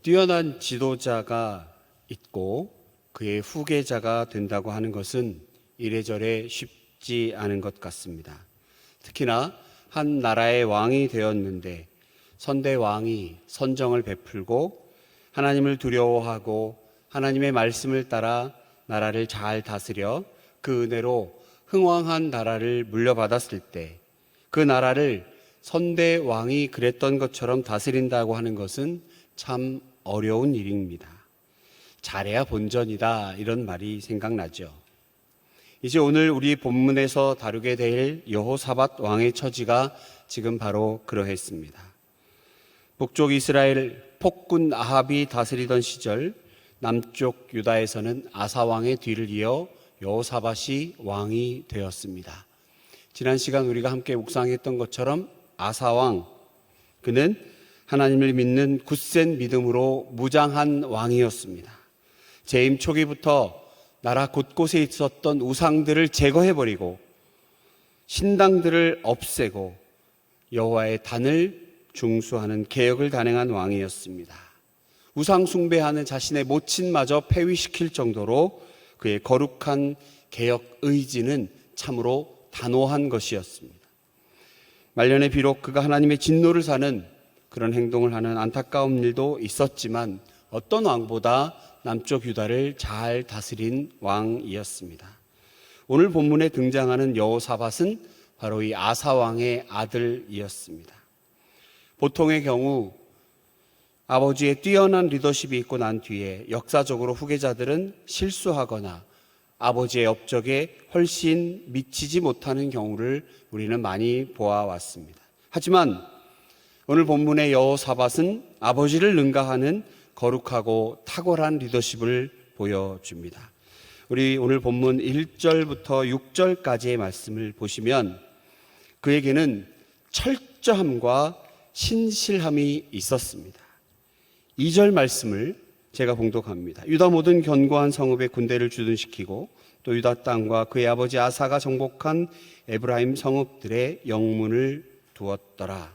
뛰어난 지도자가 있고 그의 후계자가 된다고 하는 것은 이래저래 쉽지 않은 것 같습니다. 특히나 한 나라의 왕이 되었는데 선대 왕이 선정을 베풀고 하나님을 두려워하고 하나님의 말씀을 따라 나라를 잘 다스려 그 은혜로 흥왕한 나라를 물려받았을 때 그 나라를 선대 왕이 그랬던 것처럼 다스린다고 하는 것은 참 어려운 일입니다. 잘해야 본전이다, 이런 말이 생각나죠. 이제 오늘 우리 본문에서 다루게 될 여호사밧 왕의 처지가 지금 바로 그러했습니다. 북쪽 이스라엘 폭군 아합이 다스리던 시절 남쪽 유다에서는 아사 왕의 뒤를 이어 여호사밧이 왕이 되었습니다. 지난 시간 우리가 함께 묵상했던 것처럼 아사 왕, 그는 하나님을 믿는 굳센 믿음으로 무장한 왕이었습니다. 재임 초기부터 나라 곳곳에 있었던 우상들을 제거해버리고 신당들을 없애고 여호와의 단을 중수하는 개혁을 단행한 왕이었습니다. 우상 숭배하는 자신의 모친마저 폐위시킬 정도로 그의 거룩한 개혁 의지는 참으로 단호한 것이었습니다. 말년에 비록 그가 하나님의 진노를 사는 그런 행동을 하는 안타까운 일도 있었지만 어떤 왕보다 남쪽 유다를 잘 다스린 왕이었습니다. 오늘 본문에 등장하는 여호사밧은 바로 이 아사 왕의 아들이었습니다. 보통의 경우 아버지의 뛰어난 리더십이 있고 난 뒤에 역사적으로 후계자들은 실수하거나 아버지의 업적에 훨씬 미치지 못하는 경우를 우리는 많이 보아왔습니다. 하지만 오늘 본문의 여호사밧은 아버지를 능가하는 거룩하고 탁월한 리더십을 보여줍니다. 우리 오늘 본문 1절부터 6절까지의 말씀을 보시면 그에게는 철저함과 신실함이 있었습니다. 2절 말씀을 제가 봉독합니다. 유다 모든 견고한 성읍에 군대를 주둔시키고 또 유다 땅과 그의 아버지 아사가 정복한 에브라임 성읍들의 영문을 두었더라.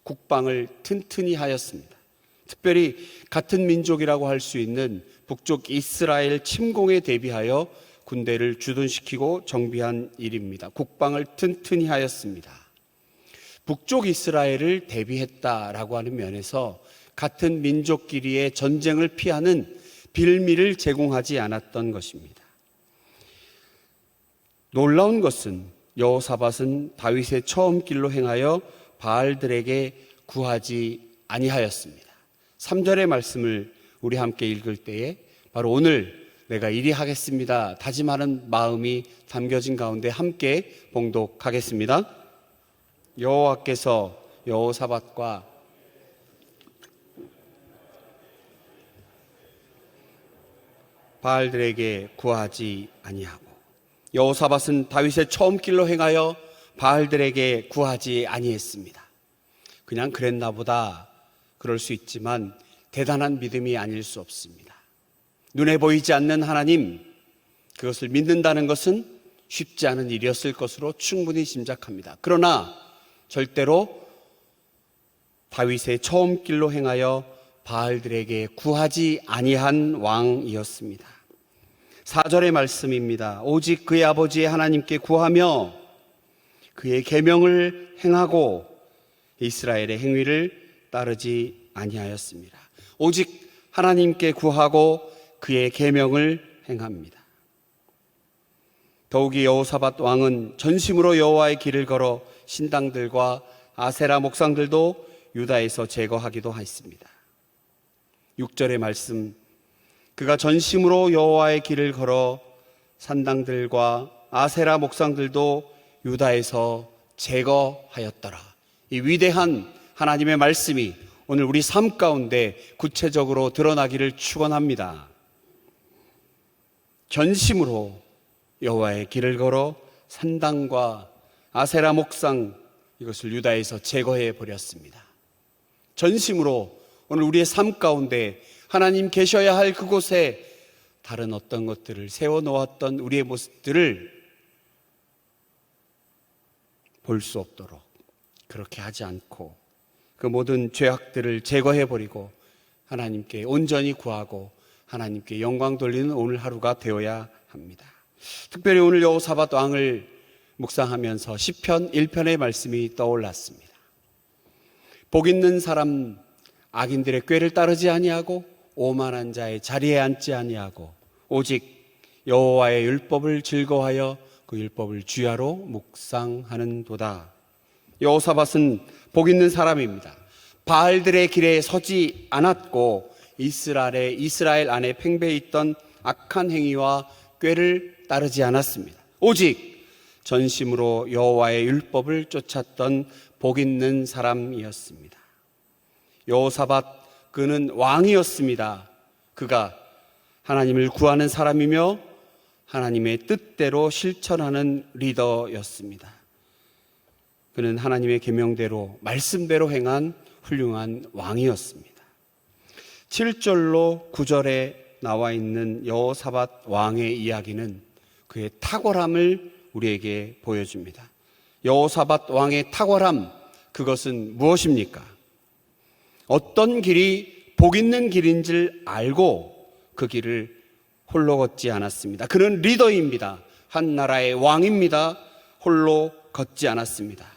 국방을 튼튼히 하였습니다. 특별히 같은 민족이라고 할 수 있는 북쪽 이스라엘 침공에 대비하여 군대를 주둔시키고 정비한 일입니다. 국방을 튼튼히 하였습니다. 북쪽 이스라엘을 대비했다라고 하는 면에서 같은 민족끼리의 전쟁을 피하는 빌미를 제공하지 않았던 것입니다. 놀라운 것은 여호사밧은 다윗의 처음 길로 행하여 바알들에게 구하지 아니하였습니다. 3절의 말씀을 우리 함께 읽을 때에 바로 오늘 내가 이리 하겠습니다 다짐하는 마음이 담겨진 가운데 함께 봉독하겠습니다. 여호와께서 여호사밧과 바알들에게 구하지 아니하고, 여호사밧은 다윗의 처음 길로 행하여 바알들에게 구하지 아니했습니다. 그냥 그랬나 보다, 그럴 수 있지만 대단한 믿음이 아닐 수 없습니다. 눈에 보이지 않는 하나님, 그것을 믿는다는 것은 쉽지 않은 일이었을 것으로 충분히 짐작합니다. 그러나 절대로 다윗의 처음 길로 행하여 바알들에게 구하지 아니한 왕이었습니다. 4절의 말씀입니다. 오직 그의 아버지의 하나님께 구하며 그의 계명을 행하고 이스라엘의 행위를 따르지 아니하였습니다. 오직 하나님께 구하고 그의 계명을 행합니다. 더욱이 여호사밧 왕은 전심으로 여호와의 길을 걸어 신당들과 아세라 목상들도 유다에서 제거하기도 했습니다. 6절의 말씀, 그가 전심으로 여호와의 길을 걸어 산당들과 아세라 목상들도 유다에서 제거하였더라. 이 위대한 하나님의 말씀이 오늘 우리 삶 가운데 구체적으로 드러나기를 축원합니다. 전심으로 여호와의 길을 걸어 산당과 아세라 목상, 이것을 유다에서 제거해 버렸습니다. 전심으로 오늘 우리의 삶 가운데 하나님 계셔야 할 그곳에 다른 어떤 것들을 세워놓았던 우리의 모습들을 볼 수 없도록 그렇게 하지 않고 그 모든 죄악들을 제거해버리고 하나님께 온전히 구하고 하나님께 영광 돌리는 오늘 하루가 되어야 합니다. 특별히 오늘 여호사밧 왕을 묵상하면서 시편 1편의 말씀이 떠올랐습니다. 복 있는 사람, 악인들의 꾀를 따르지 아니하고 오만한 자의 자리에 앉지 아니하고 오직 여호와의 율법을 즐거워하여 그 율법을 주야로 묵상하는도다. 여호사밧은 복 있는 사람입니다. 바알들의 길에 서지 않았고 이스라엘 안에 팽배해 있던 악한 행위와 꾀를 따르지 않았습니다. 오직 전심으로 여호와의 율법을 쫓았던 복 있는 사람이었습니다. 여호사밧 그는 왕이었습니다. 그가 하나님을 구하는 사람이며 하나님의 뜻대로 실천하는 리더였습니다. 그는 하나님의 계명대로 말씀대로 행한 훌륭한 왕이었습니다. 7절로 9절에 나와 있는 여호사밧 왕의 이야기는 그의 탁월함을 우리에게 보여줍니다. 여호사밧 왕의 탁월함, 그것은 무엇입니까? 어떤 길이 복 있는 길인 줄 알고 그 길을 홀로 걷지 않았습니다. 그는 리더입니다. 한 나라의 왕입니다. 홀로 걷지 않았습니다.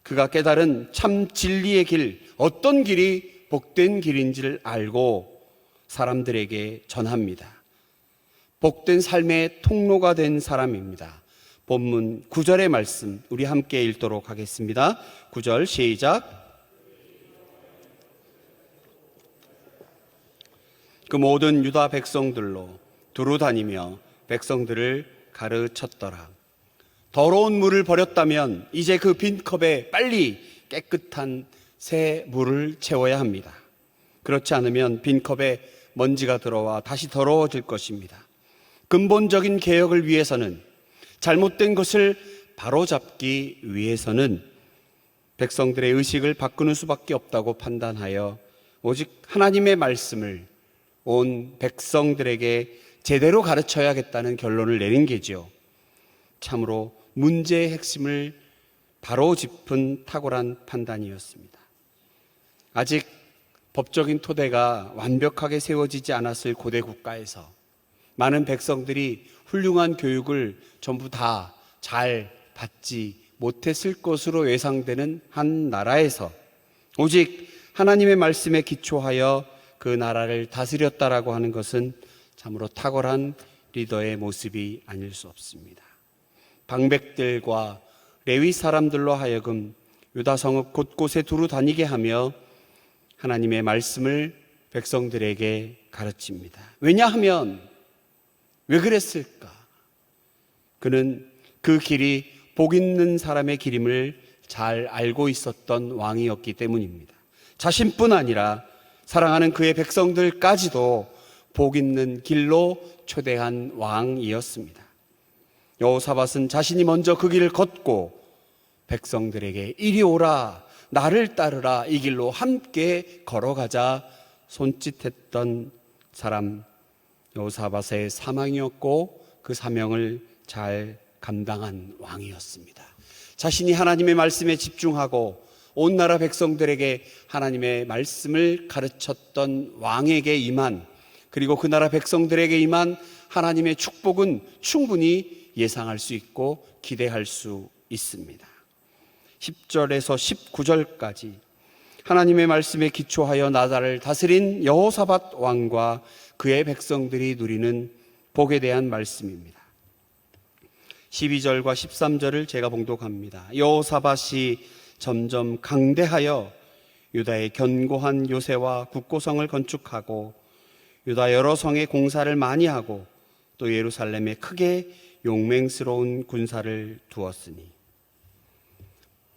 그가 깨달은 참 진리의 길, 어떤 길이 복된 길인 줄 알고 사람들에게 전합니다. 복된 삶의 통로가 된 사람입니다. 본문 9절의 말씀 우리 함께 읽도록 하겠습니다. 9절 시작. 그 모든 유다 백성들로 두루 다니며 백성들을 가르쳤더라. 더러운 물을 버렸다면 이제 그 빈 컵에 빨리 깨끗한 새 물을 채워야 합니다. 그렇지 않으면 빈 컵에 먼지가 들어와 다시 더러워질 것입니다. 근본적인 개혁을 위해서는, 잘못된 것을 바로잡기 위해서는 백성들의 의식을 바꾸는 수밖에 없다고 판단하여 오직 하나님의 말씀을 온 백성들에게 제대로 가르쳐야겠다는 결론을 내린 게지요. 참으로 문제의 핵심을 바로 짚은 탁월한 판단이었습니다. 아직 법적인 토대가 완벽하게 세워지지 않았을 고대 국가에서 많은 백성들이 훌륭한 교육을 전부 다 잘 받지 못했을 것으로 예상되는 한 나라에서 오직 하나님의 말씀에 기초하여 그 나라를 다스렸다라고 하는 것은 참으로 탁월한 리더의 모습이 아닐 수 없습니다. 방백들과 레위 사람들로 하여금 유다 성읍 곳곳에 두루 다니게 하며 하나님의 말씀을 백성들에게 가르칩니다. 왜냐하면 왜 그랬을까? 그는 그 길이 복 있는 사람의 길임을 잘 알고 있었던 왕이었기 때문입니다. 자신뿐 아니라 사랑하는 그의 백성들까지도 복 있는 길로 초대한 왕이었습니다. 여호사밧은 자신이 먼저 그 길을 걷고 백성들에게 이리 오라, 나를 따르라, 이 길로 함께 걸어가자 손짓했던 사람, 여호사밧의 사명이었고 그 사명을 잘 감당한 왕이었습니다. 자신이 하나님의 말씀에 집중하고 온 나라 백성들에게 하나님의 말씀을 가르쳤던 왕에게 임한, 그리고 그 나라 백성들에게 임한 하나님의 축복은 충분히 예상할 수 있고 기대할 수 있습니다. 10절에서 19절까지 하나님의 말씀에 기초하여 나라를 다스린 여호사밧 왕과 그의 백성들이 누리는 복에 대한 말씀입니다. 12절과 13절을 제가 봉독합니다. 여호사밧이 점점 강대하여 유다의 견고한 요새와 국고성을 건축하고 유다 여러 성의 공사를 많이 하고 또 예루살렘에 크게 용맹스러운 군사를 두었으니,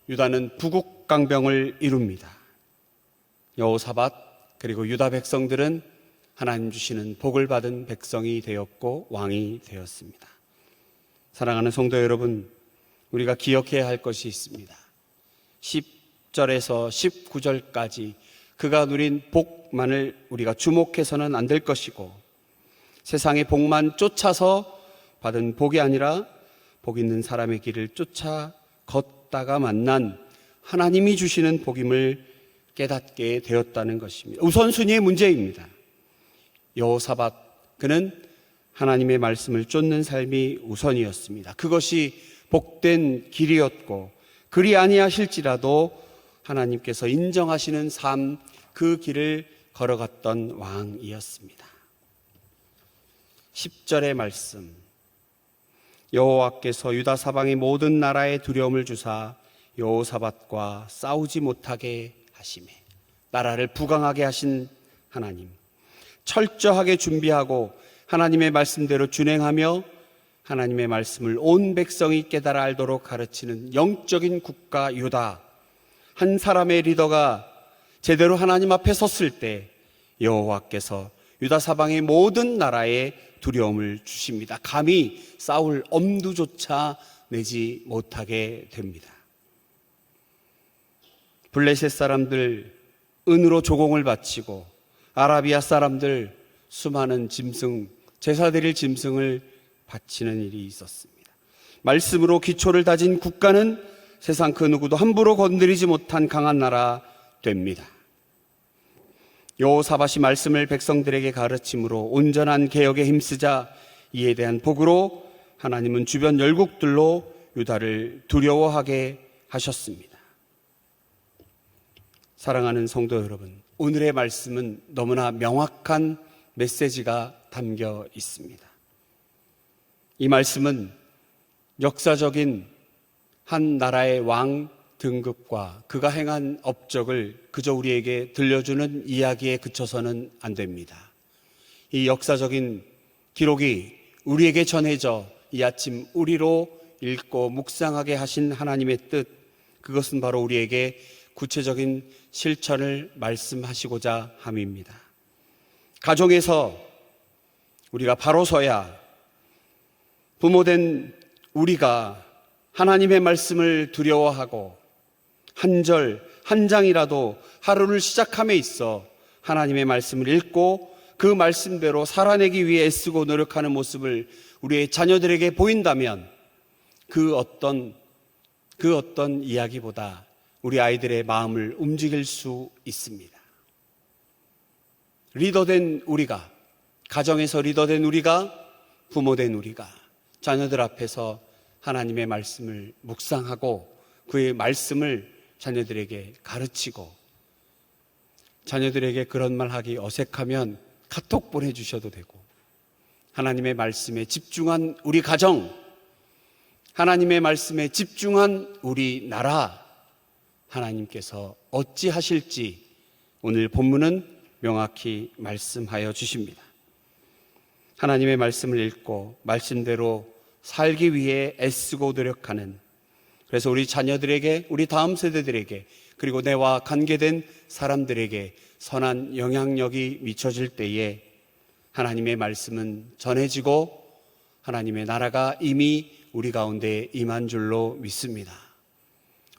유다는 부국강병을 이룹니다. 여호사밧 그리고 유다 백성들은 하나님 주시는 복을 받은 백성이 되었고 왕이 되었습니다. 사랑하는 성도 여러분, 우리가 기억해야 할 것이 있습니다. 10절에서 19절까지 그가 누린 복만을 우리가 주목해서는 안 될 것이고, 세상의 복만 쫓아서 받은 복이 아니라 복 있는 사람의 길을 쫓아 걷다가 만난 하나님이 주시는 복임을 깨닫게 되었다는 것입니다. 우선순위의 문제입니다. 여호사밧, 그는 하나님의 말씀을 쫓는 삶이 우선이었습니다. 그것이 복된 길이었고, 그리 아니하실지라도 하나님께서 인정하시는 삶, 그 길을 걸어갔던 왕이었습니다. 10절의 말씀, 여호와께서 유다 사방의 모든 나라에 두려움을 주사 여호사밧과 싸우지 못하게 하시매, 나라를 부강하게 하신 하나님, 철저하게 준비하고 하나님의 말씀대로 준행하며 하나님의 말씀을 온 백성이 깨달아 알도록 가르치는 영적인 국가 유다, 한 사람의 리더가 제대로 하나님 앞에 섰을 때 여호와께서 유다 사방의 모든 나라에 두려움을 주십니다. 감히 싸울 엄두조차 내지 못하게 됩니다. 블레셋 사람들 은으로 조공을 바치고 아라비아 사람들 수많은 짐승, 제사 드릴 짐승을 바치는 일이 있었습니다. 말씀으로 기초를 다진 국가는 세상 그 누구도 함부로 건드리지 못한 강한 나라 됩니다. 여호사밧이 말씀을 백성들에게 가르침으로 온전한 개혁에 힘쓰자 이에 대한 복으로 하나님은 주변 열국들로 유다를 두려워하게 하셨습니다. 사랑하는 성도 여러분, 오늘의 말씀은 너무나 명확한 메시지가 담겨 있습니다. 이 말씀은 역사적인 한 나라의 왕 등급과 그가 행한 업적을 그저 우리에게 들려주는 이야기에 그쳐서는 안 됩니다. 이 역사적인 기록이 우리에게 전해져 이 아침 우리로 읽고 묵상하게 하신 하나님의 뜻, 그것은 바로 우리에게 구체적인 실천을 말씀하시고자 함입니다. 가정에서 우리가 바로 서야 부모된 우리가 하나님의 말씀을 두려워하고 한 절, 한 장이라도 하루를 시작함에 있어 하나님의 말씀을 읽고 그 말씀대로 살아내기 위해 애쓰고 노력하는 모습을 우리의 자녀들에게 보인다면 그 어떤 이야기보다 우리 아이들의 마음을 움직일 수 있습니다. 리더된 우리가, 가정에서 리더된 우리가, 부모된 우리가 자녀들 앞에서 하나님의 말씀을 묵상하고 그의 말씀을 자녀들에게 가르치고, 자녀들에게 그런 말 하기 어색하면 카톡 보내주셔도 되고, 하나님의 말씀에 집중한 우리 가정, 하나님의 말씀에 집중한 우리 나라, 하나님께서 어찌 하실지 오늘 본문은 명확히 말씀하여 주십니다. 하나님의 말씀을 읽고 말씀대로 살기 위해 애쓰고 노력하는, 그래서 우리 자녀들에게, 우리 다음 세대들에게, 그리고 내와 관계된 사람들에게 선한 영향력이 미쳐질 때에 하나님의 말씀은 전해지고 하나님의 나라가 이미 우리 가운데 임한 줄로 믿습니다.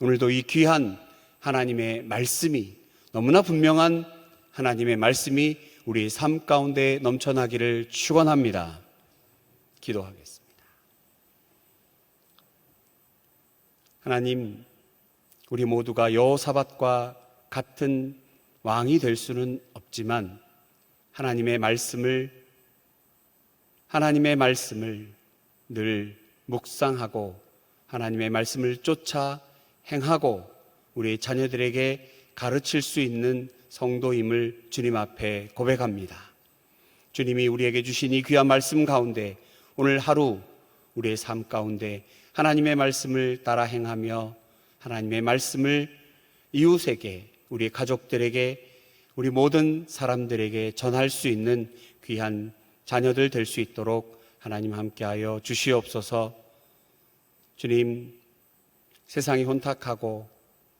오늘도 이 귀한 하나님의 말씀이, 너무나 분명한 하나님의 말씀이 우리 삶 가운데 넘쳐나기를 축원합니다. 기도하겠습니다. 하나님, 우리 모두가 여호사밧과 같은 왕이 될 수는 없지만 하나님의 말씀을 늘 묵상하고 하나님의 말씀을 쫓아 행하고 우리 자녀들에게 가르칠 수 있는 성도임을 주님 앞에 고백합니다. 주님이 우리에게 주신 이 귀한 말씀 가운데 오늘 하루 우리의 삶 가운데 하나님의 말씀을 따라 행하며 하나님의 말씀을 이웃에게, 우리 가족들에게, 우리 모든 사람들에게 전할 수 있는 귀한 자녀들 될 수 있도록 하나님 함께하여 주시옵소서. 주님, 세상이 혼탁하고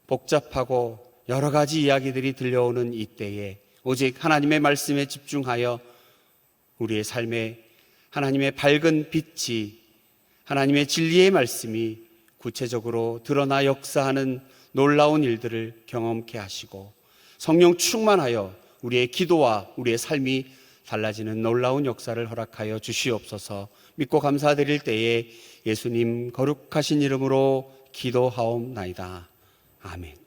복잡하고 여러 가지 이야기들이 들려오는 이때에 오직 하나님의 말씀에 집중하여 우리의 삶에 하나님의 밝은 빛이, 하나님의 진리의 말씀이 구체적으로 드러나 역사하는 놀라운 일들을 경험케 하시고 성령 충만하여 우리의 기도와 우리의 삶이 달라지는 놀라운 역사를 허락하여 주시옵소서. 믿고 감사드릴 때에 예수님 거룩하신 이름으로 기도하옵나이다. 아멘.